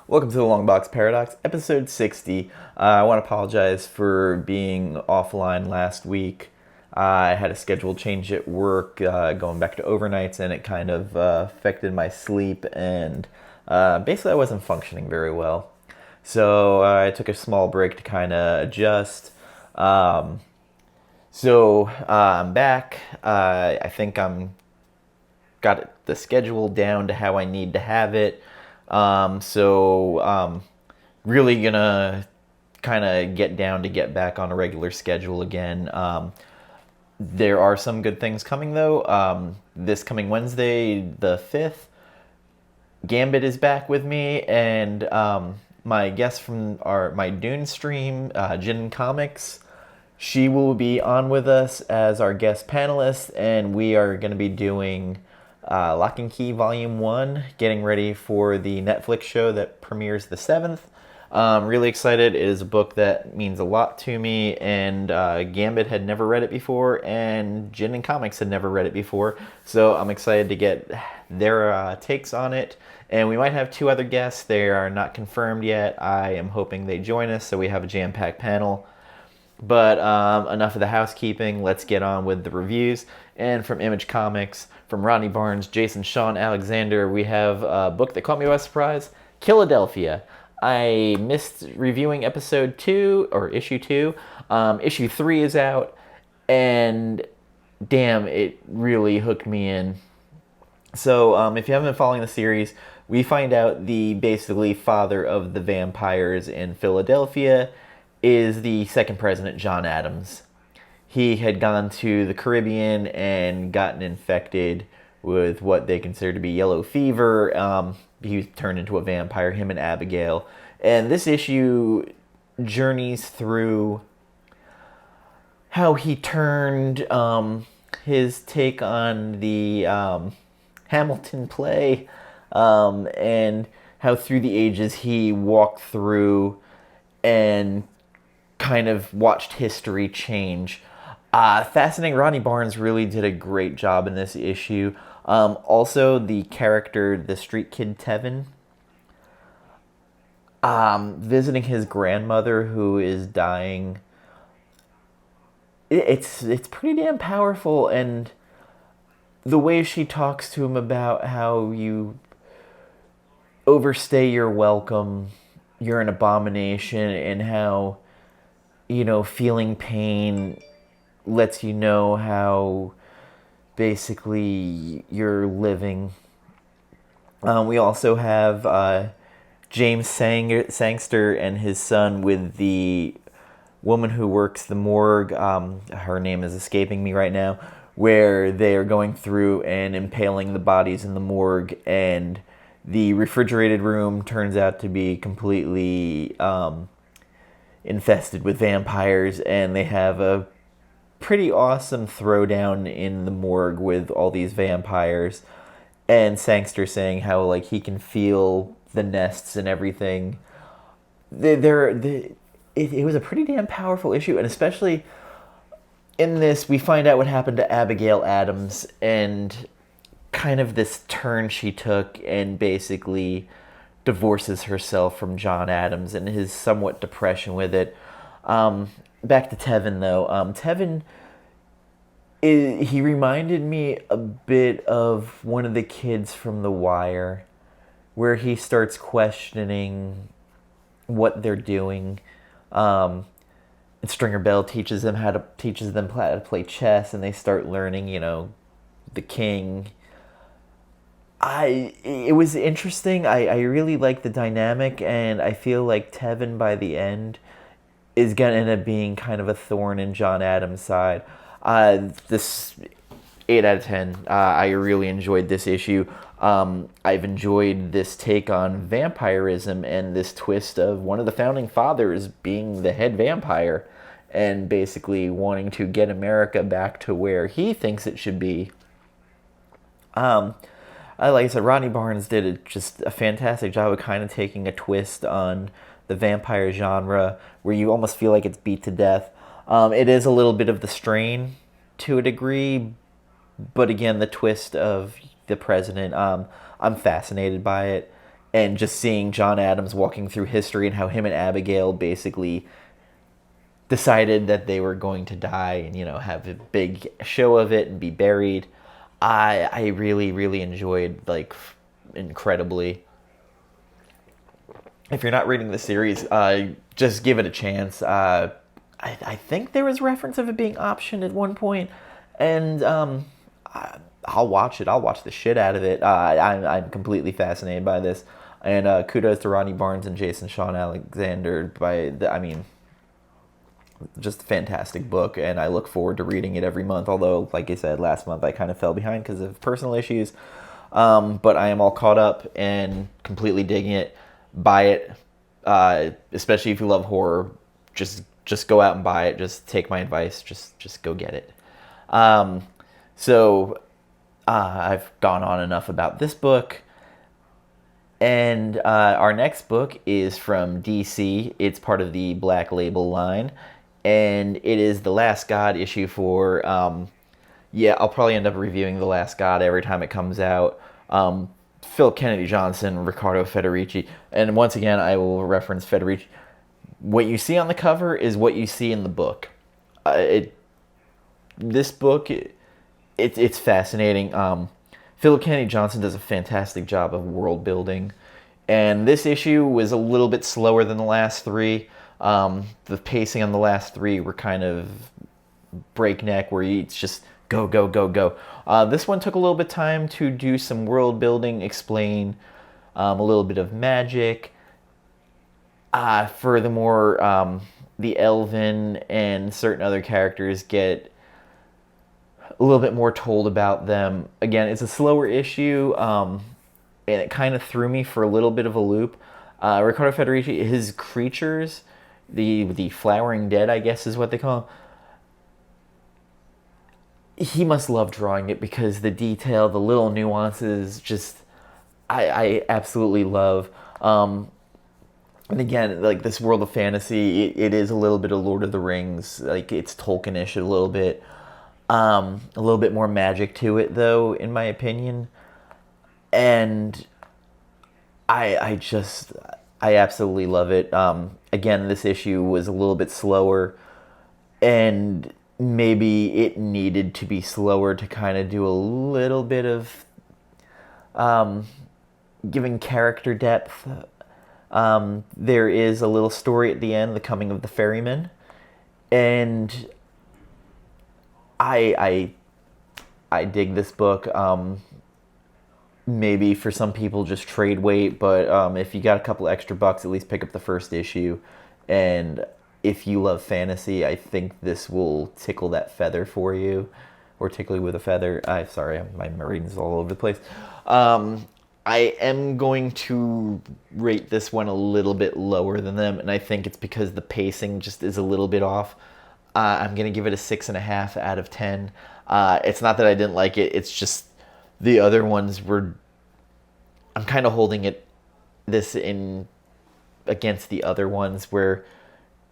Welcome to the LongBox Paradox, episode 60. I want to apologize for being offline last week. I had a schedule change at work, going back to overnights, and it kind of affected my sleep, and basically I wasn't functioning very well. So I took a small break to kind of adjust. I'm back. I think I'm got the schedule down to how I need to have it. Really gonna kind of get back on a regular schedule again. There are some good things coming though. This coming Wednesday, the 5th, Gambit is back with me, and my guest from my Dune stream, Jin Comics, she will be on with us as our guest panelist, and we are going to be doing Lock and Key Volume 1, getting ready for the Netflix show that premieres the 7th. Really excited. It is a book that means a lot to me, and Gambit had never read it before, and Jin and Comics had never read it before, so I'm excited to get their takes on it. And we might have 2 other guests. They are not confirmed yet. I am hoping they join us, so we have a jam-packed panel. But enough of the housekeeping. Let's get on with the reviews. And from Image Comics, from Rodney Barnes, Jason, Shawn, Alexander, we have a book that caught me by surprise, Killadelphia. I missed reviewing episode 2, or issue 2. Issue 3 is out, and damn, it really hooked me in. So if you haven't been following the series, we find out the basically father of the vampires in Philadelphia is the second president, John Adams. He had gone to the Caribbean and gotten infected with what they consider to be yellow fever. He turned into a vampire, him and Abigail. And this issue journeys through how he turned his take on the Hamilton play, and how through the ages he walked through and kind of watched history change. Fascinating. Rodney Barnes really did a great job in this issue. Also, the character, the street kid Tevin, visiting his grandmother who is dying. It's pretty damn powerful, and the way she talks to him about how you overstay your welcome, you're an abomination, and how, feeling pain lets you know how basically you're living. We also have James Sangster and his son with the woman who works the morgue. Her name is escaping me right now. Where they are going through and impaling the bodies in the morgue, and the refrigerated room turns out to be completely infested with vampires, and they have a pretty awesome throwdown in the morgue with all these vampires, and Sangster saying how he can feel the nests and everything. It was a pretty damn powerful issue, and especially in this, we find out what happened to Abigail Adams and kind of this turn she took, and basically divorces herself from John Adams and his somewhat depression with it. Back to Tevin, though. Tevin, he reminded me a bit of one of the kids from The Wire, where he starts questioning what they're doing. And Stringer Bell teaches them how to play chess, and they start learning, the king. It was interesting. I really like the dynamic, and I feel like Tevin by the end is gonna end up being kind of a thorn in John Adams' side. This 8 out of 10. I really enjoyed this issue. I've enjoyed this take on vampirism and this twist of one of the founding fathers being the head vampire and basically wanting to get America back to where he thinks it should be. Like I said, Rodney Barnes did just a fantastic job of kind of taking a twist on the vampire genre where you almost feel like it's beat to death. It is a little bit of the strain to a degree, but again, the twist of the president, I'm fascinated by it. and just seeing John Adams walking through history and how him and Abigail basically decided that they were going to die and, you know, have a big show of it and be buried. I really, really enjoyed, like, incredibly. If you're not reading the series, just give it a chance. I think there was reference of it being optioned at one point, and I'll watch it. I'll watch the shit out of it. I'm completely fascinated by this, and kudos to Rodney Barnes and Shawn Alexander. I mean, just a fantastic book, and I look forward to reading it every month. Although, like I said, last month I kind of fell behind because of personal issues, but I am all caught up and completely digging it. Buy it, especially if you love horror. Just go out and buy it. Just take my advice. Just go get it. So I've gone on enough about this book. And our next book is from DC. It's part of the Black Label line. And it is The Last God issue 4. I'll probably end up reviewing The Last God every time it comes out. Phillip Kennedy Johnson, Riccardo Federici. And once again, I will reference Federici. What you see on the cover is what you see in the book. This book, it's fascinating. Phillip Kennedy Johnson does a fantastic job of world building, and this issue was a little bit slower than the last 3. The pacing on the last 3 were kind of breakneck, where it's just go, go, go, go. This one took a little bit of time to do some world building, explain a little bit of magic. Furthermore, the Elven and certain other characters get a little bit more told about them. Again, it's a slower issue, and it kind of threw me for a little bit of a loop. Riccardo Federici, his creatures, the flowering dead, I guess is what they call them. He must love drawing it because the detail, the little nuances, just I absolutely love. And again, like, this world of fantasy, it is a little bit of Lord of the Rings. Like, it's Tolkien-ish a little bit. A little bit more magic to it, though, in my opinion. And I absolutely love it. Again, this issue was a little bit slower, and maybe it needed to be slower to kind of do a little bit of giving character depth. There is a little story at the end, the coming of the ferryman, and I dig this book. Maybe for some people just trade weight, but if you got a couple extra bucks, at least pick up the first issue. And if you love fantasy, I think this will tickle that feather for you, or tickle you with a feather. Sorry, my reading's all over the place. I am going to rate this one a little bit lower than them, and I think it's because the pacing just is a little bit off. I'm going to give it a 6.5 out of 10. It's not that I didn't like it, it's just the other ones were... I'm kind of holding this in against the other ones where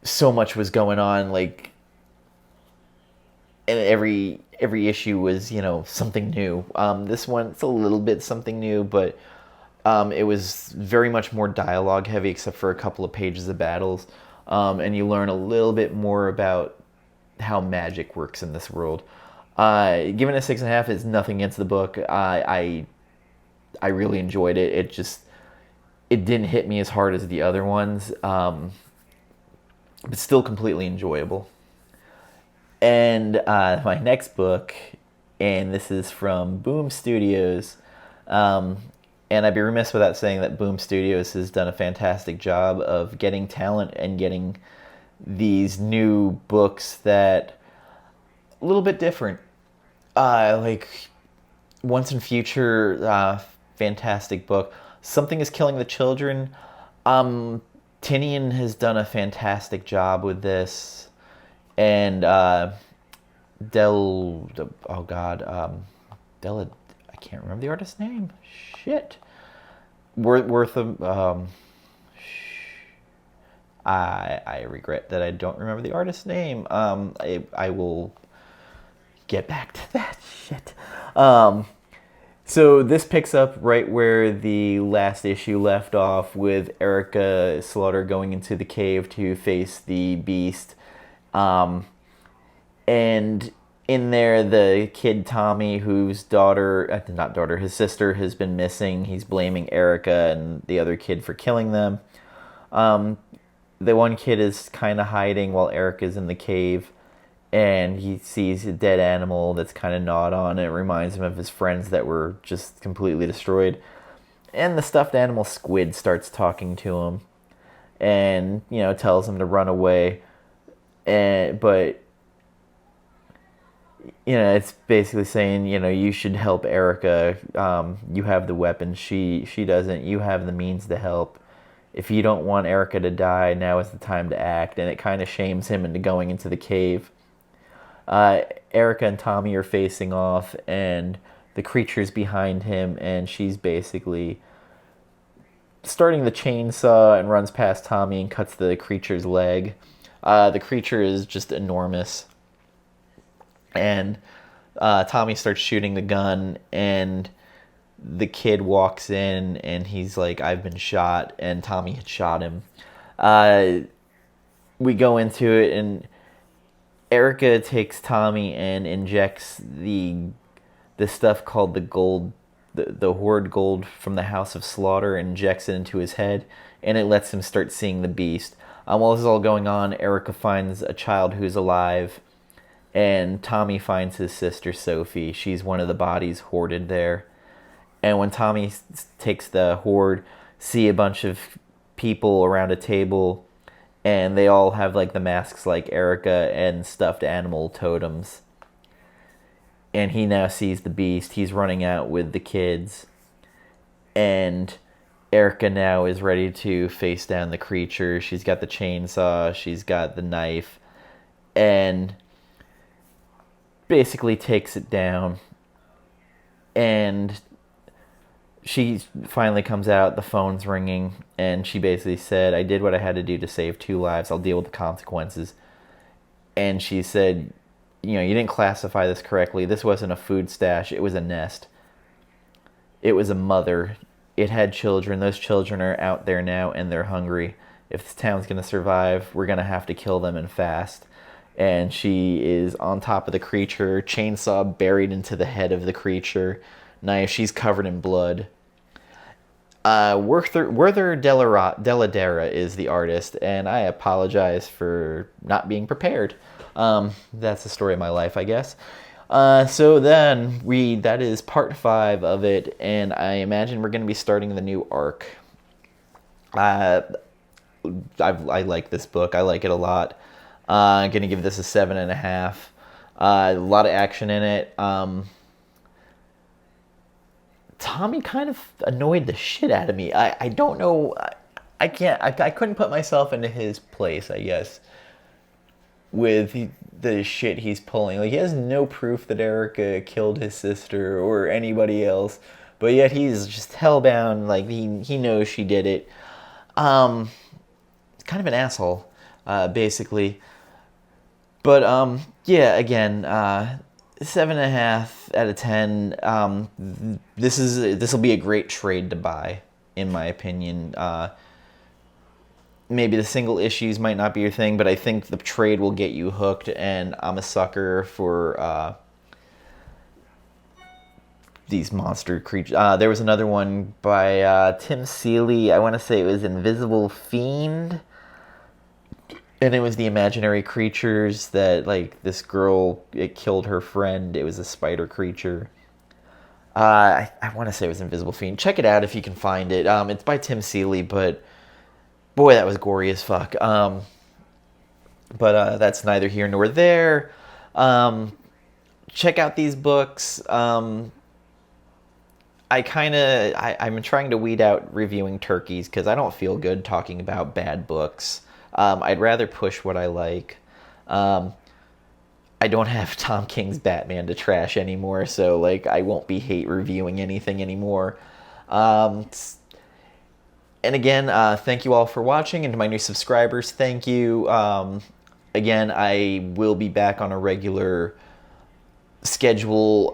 so much was going on, like, and every issue was, you know, something new. This one, it's a little bit something new, but it was very much more dialogue heavy, except for a couple of pages of battles. And you learn a little bit more about how magic works in this world. Given a 6.5 is nothing against the book. I really enjoyed it. It didn't hit me as hard as the other ones, but still completely enjoyable. And my next book, and this is from Boom Studios, and I'd be remiss without saying that Boom Studios has done a fantastic job of getting talent and getting these new books that a little bit different. Like Once and Future, fantastic book. Something is Killing the Children. Tynion has done a fantastic job with this. And Dell'Edera, I can't remember the artist's name. Shit. Werther, I regret that I don't remember the artist's name. I will get back to that shit. So this picks up right where the last issue left off, with Erica Slaughter going into the cave to face the beast. And in there, the kid Tommy, whose not daughter, his sister has been missing. He's blaming Erica and the other kid for killing them. The one kid is kind of hiding while Erica's in the cave, and he sees a dead animal that's kind of gnawed on. It reminds him of his friends that were just completely destroyed. And the stuffed animal squid starts talking to him, and tells him to run away. But it's basically saying, you should help Erica. You have the weapons. She doesn't. You have the means to help. If you don't want Erica to die, now is the time to act. And it kind of shames him into going into the cave. Erica and Tommy are facing off, and the creature's behind him, and she's basically starting the chainsaw and runs past Tommy and cuts the creature's leg. The creature is just enormous. And Tommy starts shooting the gun, and the kid walks in, and he's like, I've been shot, and Tommy had shot him. We go into it, and Erica takes Tommy and injects the stuff called the gold, the horde gold from the House of Slaughter, injects it into his head, and it lets him start seeing the beast. While this is all going on, Erica finds a child who's alive, and Tommy finds his sister Sophie. She's one of the bodies hoarded there. And when Tommy takes the horde, see a bunch of people around a table, and they all have like the masks like Erica and stuffed animal totems. And he now sees the beast. He's running out with the kids. And Erica now is ready to face down the creature. She's got the chainsaw. She's got the knife. And basically takes it down. And she finally comes out, the phone's ringing, and she basically said, I did what I had to do to save 2 lives. I'll deal with the consequences. And she said, you didn't classify this correctly. This wasn't a food stash. It was a nest. It was a mother. It had children. Those children are out there now, and they're hungry. If this town's going to survive, we're going to have to kill them and fast. And she is on top of the creature, chainsaw buried into the head of the creature, knife. She's covered in blood. Werther Dell'Edera is the artist, and I apologize for not being prepared. That's the story of my life, I guess. So then that is part 5 of it, and I imagine we're going to be starting the new arc. I like this book. I like it a lot. I'm going to give this a 7.5. A lot of action in it. Tommy kind of annoyed the shit out of me. I don't know. I couldn't put myself into his place, I guess, with the shit he's pulling. Like, he has no proof that Erica killed his sister or anybody else, but yet he's just hellbound. Like, he knows she did it. Kind of an asshole, basically. But yeah, again, 7.5 out of 10. This will be a great trade to buy, in my opinion. Maybe the single issues might not be your thing, but I think the trade will get you hooked, and I'm a sucker for these monster creatures. There was another one by Tim Seeley. I want to say it was Invisible Fiend. And it was the imaginary creatures that, like, this girl, it killed her friend. It was a spider creature. I want to say it was Invisible Fiend. Check it out if you can find it. It's by Tim Seeley, but boy, that was gory as fuck. But that's neither here nor there. Check out these books. I'm trying to weed out reviewing turkeys because I don't feel good talking about bad books. I'd rather push what I like. I don't have Tom King's Batman to trash anymore, so like I won't be hate reviewing anything anymore. And again, thank you all for watching, and to my new subscribers, thank you. Again, I will be back on a regular schedule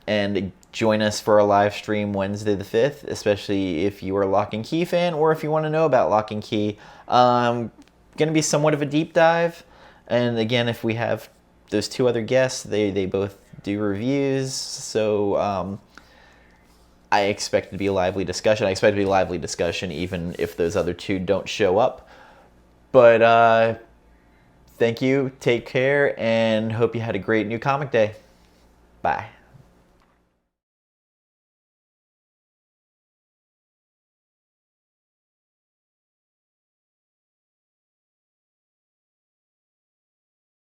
and join us for a live stream Wednesday the 5th, especially if you are a Lock and Key fan or if you want to know about Lock and Key. Going to be somewhat of a deep dive. And again, if we have those two other guests, they both do reviews. So I expect it to be a lively discussion. I expect it to be a lively discussion even if those other two don't show up. But thank you, take care, and hope you had a great new comic day. Bye.